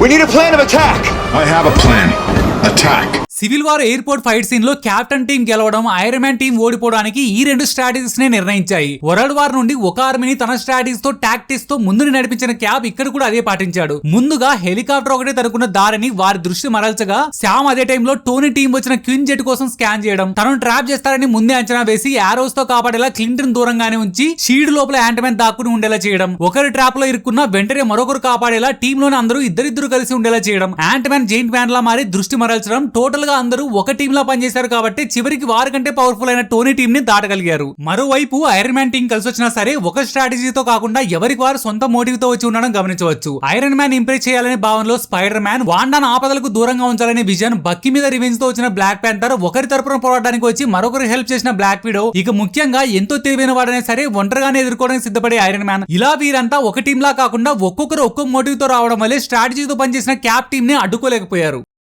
We need a plan of attack. I have a plan. Attack. Civil war airport fight scene లో captain team గెలవడం, iron man team ఓడిపోవడానికి ఈ రెండు strategies నే నిర్ణయించాయి. World war నుండి ఒక ఆర్మీని తన స్ట్రాటజీస్ తో టాక్టిక్స్ తో ముందుని నడిపించిన క్యాప్ ఇక్కడ కూడా అదే పాటించాడు. ముందుగా హెలికాప్టర్ ఒకటే తనుకున్న దారిని వారి దృష్టి మరల్చగా, శామ్ అదే టైంలో టోనీ టీం వచ్చిన క్విన్ జెట్ కోసం స్కాన్ చేయడం, తనను ట్రాప్ చేస్తారని ముందే అంచనా వేసి ఆరోస్ తో కాపాడేలా క్లింటన్ దూరంగానే ఉంచి షీల్డ్ లోపల యాంటమ్యాన్ దాక్కుని ఉండేలా చేయడం, ఒకరి ట్రాప్ లో ఇరుక్కున్న వెంటనే మరొకరు కాపాడేలా టీమ్ లోని అందరూ ఇద్దరిద్దరు కలిసి ఉండేలా చేయడం, యాంటమ్యాన్ జెయింట్ మ్యాన్ లా మారి దృష్టి మరల్చడం, టోటల్ గా అందరూ ఒక టీమ్ లా పనిచేశారు కాబట్టి చివరికి వారి కంటే పవర్ఫుల్ అయిన టోనీ టీం ని దాటగలిగారు. మరోవైపు ఐరన్ మ్యాన్ టీం కలిసి వచ్చినా సరే ఒక స్ట్రాటజీతో కాకుండా ఎవరికి వారు సొంత మోటివ్ తో వచ్చి ఉండడం గమనించవచ్చు. ఐరన్ మ్యాన్ ఇంప్రెస్ చేయాలనే భావనలో స్పైడర్ మ్యాన్, వాండాను ఆపదలకు దూరంగా ఉంచాలనే విజన్, బక్కీ మీద రివెంజ్ తో వచ్చిన బ్లాక్ ప్యాంథర్, ఒకరి తరపున పోరాడడానికి వచ్చి మరొకరు హెల్ప్ చేసిన బ్లాక్ విడో, ఇక ముఖ్యంగా ఎంతో తెలివైన వాడనే సరే ఒంటరిగానే ఎదుర్కోవడానికి సిద్ధపడే ఐరన్ మ్యాన్, ఇలా వీరంతా ఒక టీం లా కాకుండా ఒక్కొక్కరు ఒక్కొక్క మోటివ్ తో రావడం వల్లే స్ట్రాటజీతో పనిచేసిన క్యాప్ టీం ని అడ్డుకోలేకపోయారు.